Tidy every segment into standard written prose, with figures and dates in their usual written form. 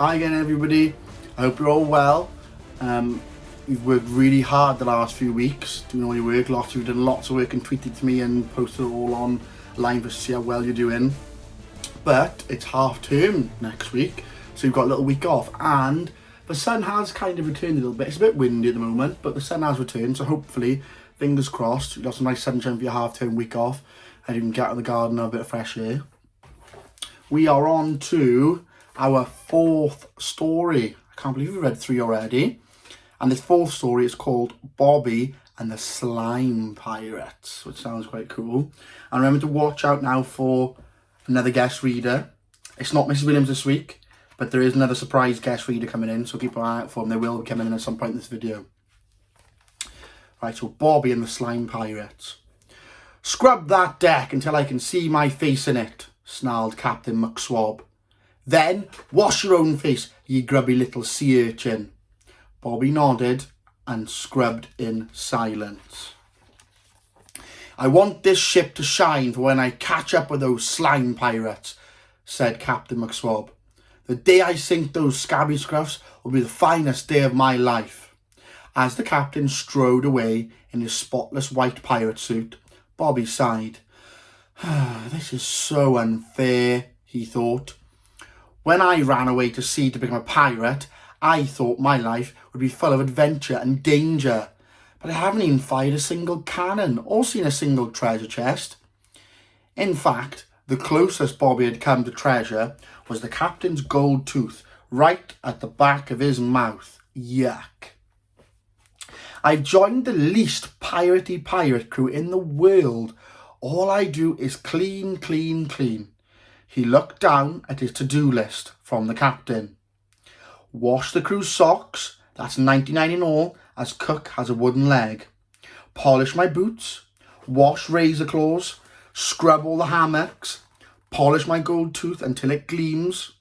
Hi again everybody, I hope you're all well. You've worked really hard the last few weeks, doing all your work. Lots of you done lots of work and tweeted to me and posted it all online to see how well you're doing. But it's half term next week, so you've got a little week off, and the sun has kind of returned a little bit. It's a bit windy at the moment, but the sun has returned, so hopefully, fingers crossed, you've got some nice sunshine for your half term week off and you can get out of the garden and have a bit of fresh air. We are on to our fourth story. I can't believe we've read 3 already. And this fourth story is called Bobby and the Slime Pirates, which sounds quite cool. And remember to watch out now for another guest reader. It's not Mrs. Williams this week, but there is another surprise guest reader coming in, so keep an eye out for them. They will be coming in at some point in this video. Right, so Bobby and the Slime Pirates. "Scrub that deck until I can see my face in it," snarled Captain McSwab. "Then wash your own face, ye grubby little sea urchin." Bobby nodded and scrubbed in silence. "I want this ship to shine for when I catch up with those slime pirates," said Captain McSwab. "The day I sink those scabby scruffs will be the finest day of my life." As the captain strode away in his spotless white pirate suit, Bobby sighed. "This is so unfair," he thought. "When I ran away to sea to become a pirate, I thought my life would be full of adventure and danger. But I haven't even fired a single cannon or seen a single treasure chest." In fact, the closest Bobby had come to treasure was the captain's gold tooth right at the back of his mouth. Yuck. "I've joined the least piratey pirate crew in the world. All I do is clean, clean, clean." He looked down at his to-do list from the captain. "Wash the crew's socks, that's 99 in all, as cook has a wooden leg. Polish my boots, wash razor claws, scrub all the hammocks, polish my gold tooth until it gleams,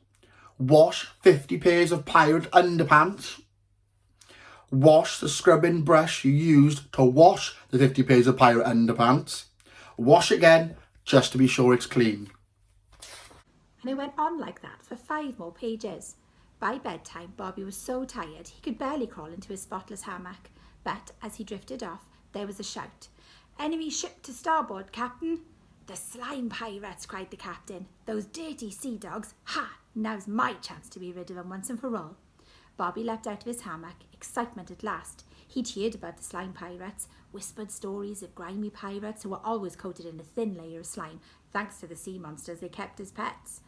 wash 50 pairs of pirate underpants, wash the scrubbing brush you used to wash the 50 pairs of pirate underpants, wash again just to be sure it's clean." And it went on like that for 5 more pages. By bedtime, Bobby was so tired he could barely crawl into his spotless hammock. But as he drifted off, there was a shout. "Enemy ship to starboard, Captain." "The slime pirates," cried the captain. "Those dirty sea dogs. Ha! Now's my chance to be rid of them once and for all." Bobby leapt out of his hammock, excitement at last. He'd heard about the slime pirates, whispered stories of grimy pirates who were always coated in a thin layer of slime, thanks to the sea monsters they kept as pets.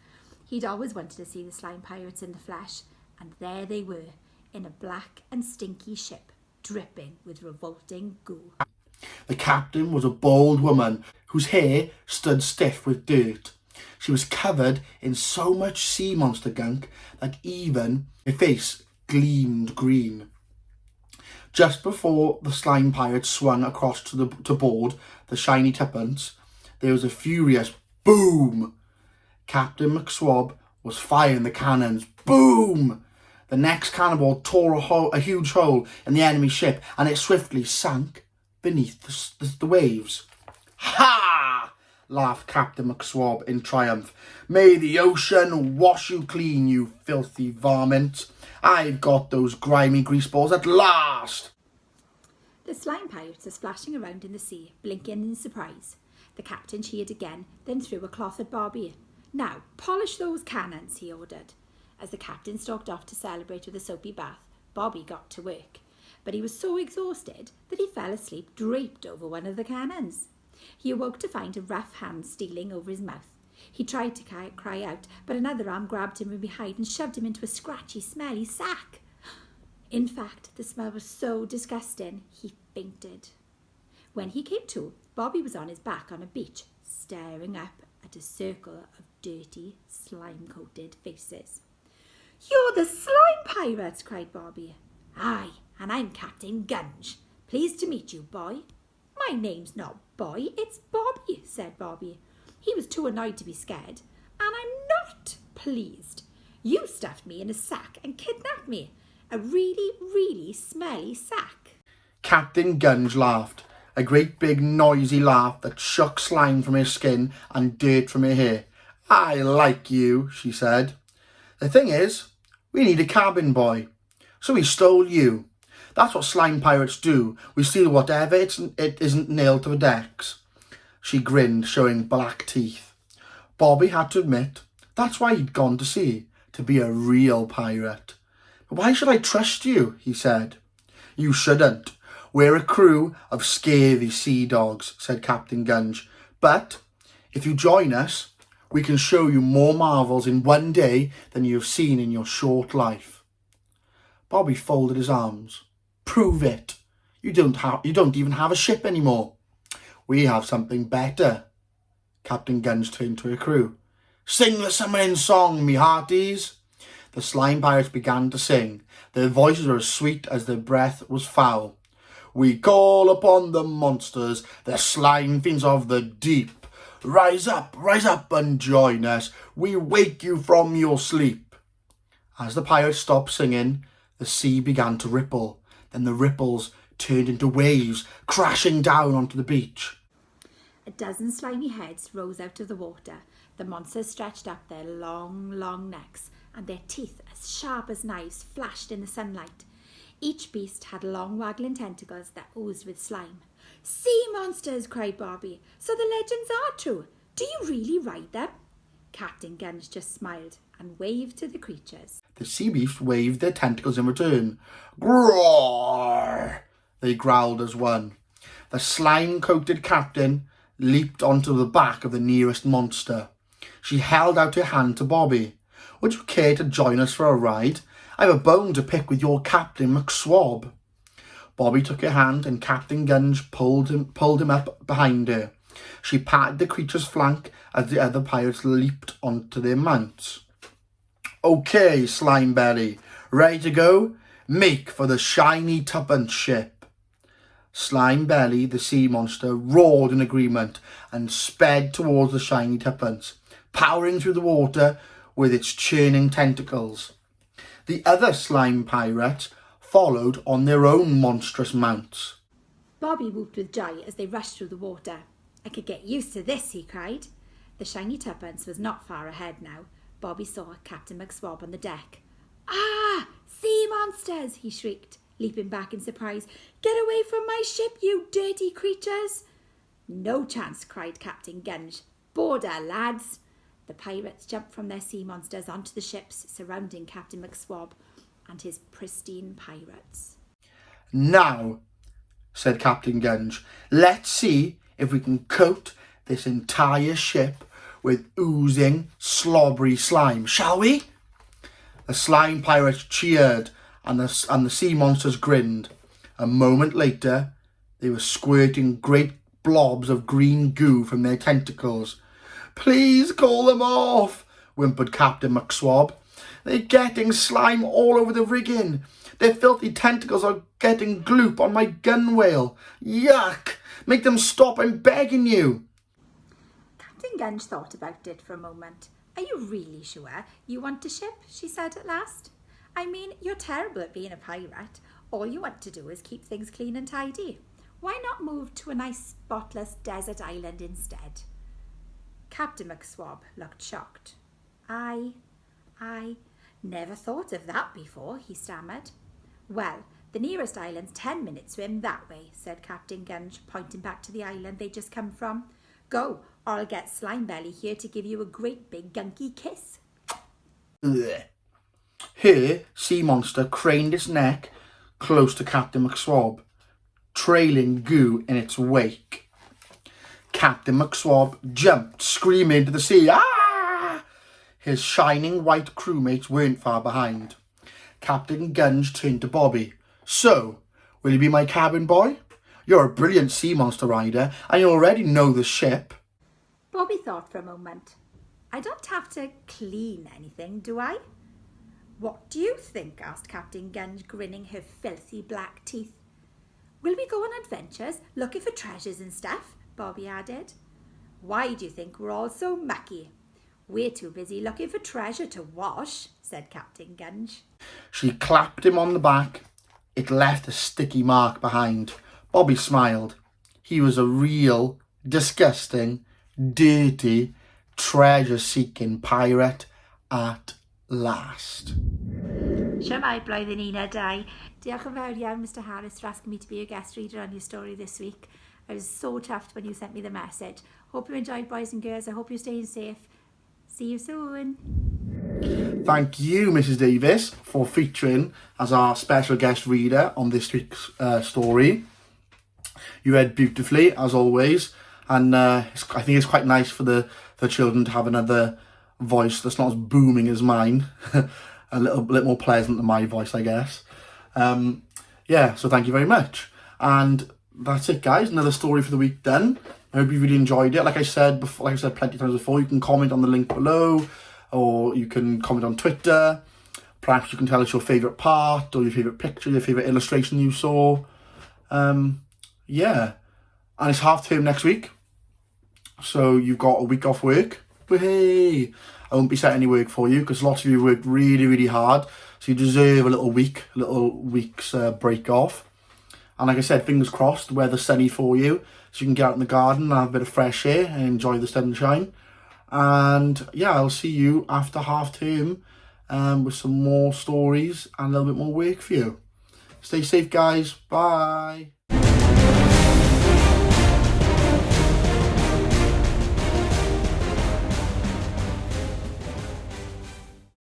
He'd always wanted to see the slime pirates in the flesh, and there they were, in a black and stinky ship, dripping with revolting goo. The captain was a bald woman whose hair stood stiff with dirt. She was covered in so much sea monster gunk that even her face gleamed green. Just before the slime pirates swung across to board the shiny tuppence, there was a furious boom. Captain McSwab was firing the cannons. Boom! The next cannonball tore a huge hole in the enemy ship, and it swiftly sank beneath the waves. "Ha!" laughed Captain McSwab in triumph. "May the ocean wash you clean, you filthy varmint. I've got those grimy greaseballs at last." The slime pirates were splashing around in the sea, blinking in surprise. The captain cheered again, then threw a cloth at Bobby. "Now, polish those cannons," he ordered. As the captain stalked off to celebrate with a soapy bath, Bobby got to work. But he was so exhausted that he fell asleep draped over one of the cannons. He awoke to find a rough hand stealing over his mouth. He tried to cry out, but another arm grabbed him from behind and shoved him into a scratchy, smelly sack. In fact, the smell was so disgusting, he fainted. When he came to, Bobby was on his back on a beach, staring up at a circle of dirty, slime-coated faces. "You're the slime pirates," cried Bobby. "Aye, and I'm Captain Gunge. Pleased to meet you, boy." "My name's not Boy, it's Bobby," said Bobby. He was too annoyed to be scared. "And I'm not pleased. You stuffed me in a sack and kidnapped me. A really, really smelly sack." Captain Gunge laughed, a great big noisy laugh that shook slime from her skin and dirt from her hair. "I like you," she said. "The thing is, We need a cabin boy. So we stole you. That's what slime pirates do. We steal whatever it isn't nailed to the decks. She grinned, showing black teeth. Bobby had to admit that's why he'd gone to sea, to be a real pirate. But why should I trust you? He said. You shouldn't. We're a crew of scary sea dogs, said Captain Gunge. But if you join us, we can show you more marvels in one day than you've seen in your short life. Bobby folded his arms. Prove it. You don't even have a ship anymore. We have something better. Captain Gunge turned to her crew. Sing the summoning song, me hearties. The slime pirates began to sing. Their voices were as sweet as their breath was foul. We call upon the monsters, the slime fiends of the deep. Rise up and join us. We wake you from your sleep. As the pirates stopped singing, the sea began to ripple. Then the ripples turned into waves, crashing down onto the beach. A dozen slimy heads rose out of the water. The monsters stretched up their long, long necks, and their teeth, as sharp as knives, flashed in the sunlight. Each beast had long waggling tentacles that oozed with slime. Sea monsters, cried Bobby. So the legends are true. Do you really ride them? Captain Gunge just smiled and waved to the creatures. The sea beasts waved their tentacles in return. Roar! They growled as one. The slime-coated captain leaped onto the back of the nearest monster. She held out her hand to Bobby. Would you care to join us for a ride? I have a bone to pick with your Captain McSwab. Bobby took her hand and Captain Gunge pulled him up behind her. She patted the creature's flank as the other pirates leaped onto their mounts. Okay, Slimebelly, ready to go? Make for the shiny tuppence ship. Slimebelly, the sea monster, roared in agreement and sped towards the shiny tuppence, powering through the water with its churning tentacles. The other slime pirates followed on their own monstrous mounts. Bobby whooped with joy as they rushed through the water. I could get used to this, he cried. The shiny tuppence was not far ahead now. Bobby saw Captain McSwab on the deck. Ah! Sea monsters! He shrieked, leaping back in surprise. Get away from my ship, you dirty creatures! No chance, cried Captain Gunge. Border, lads! The pirates jumped from their sea monsters onto the ships surrounding Captain McSwab and his pristine pirates. Now, said Captain Gunge, let's see if we can coat this entire ship with oozing, slobbery slime, shall we? The slime pirates cheered and the sea monsters grinned. A moment later, they were squirting great blobs of green goo from their tentacles. Please call them off, whimpered Captain McSwab. They're getting slime all over the rigging. Their filthy tentacles are getting gloop on my gunwale. Yuck! Make them stop, I'm begging you. Captain Gunge thought about it for a moment. Are you really sure you want a ship? She said at last. I mean, you're terrible at being a pirate. All you want to do is keep things clean and tidy. Why not move to a nice spotless desert island instead? Captain McSwab looked shocked. I never thought of that before, he stammered. Well, the nearest island's 10-minute swim that way, said Captain Gunge, pointing back to the island they'd just come from. Go, or I'll get Slimebelly here to give you a great big gunky kiss. Ugh. Here, sea monster craned its neck close to Captain McSwab, trailing goo in its wake. Captain McSwab jumped, screaming into the sea. Ah! His shining white crewmates weren't far behind. Captain Gunge turned to Bobby. So, will you be my cabin boy? You're a brilliant sea monster rider, and you already know the ship. Bobby thought for a moment. I don't have to clean anything, do I? What do you think? Asked Captain Gunge, grinning her filthy black teeth. Will we go on adventures, looking for treasures and stuff? Bobby added. Why do you think we're all so mucky? We're too busy looking for treasure to wash, said Captain Gunge. She clapped him on the back. It left a sticky mark behind. Bobby smiled. He was a real, disgusting, dirty, treasure-seeking pirate at last. Siamai blwyddyn 11. Diolch yn fawr iawn, Mr Harris, for asking me to be your guest reader on your story this week. I was so chuffed when you sent me the message. Hope you enjoyed, boys and girls. I hope you're staying safe. See you soon. Thank you, Mrs Davis, for featuring as our special guest reader on this week's story. You read beautifully, as always, and I think it's quite nice for the children to have another voice that's not as booming as mine. a little more pleasant than my voice, I guess. Yeah, so thank you very much. And that's it, guys. Another story for the week done. I hope you really enjoyed it. Like I said plenty of times before, you can comment on the link below, or you can comment on Twitter. Perhaps you can tell us your favourite part, or your favourite picture, your favourite illustration you saw. Yeah, and it's half term next week, so you've got a week off work. But hey, I won't be setting any work for you because lots of you worked really, really hard, so you deserve a little week's break off. And like I said, fingers crossed, the weather's sunny for you, so you can get out in the garden and have a bit of fresh air and enjoy the sunshine. And yeah, I'll see you after half term with some more stories and a little bit more work for you. Stay safe, guys. Bye.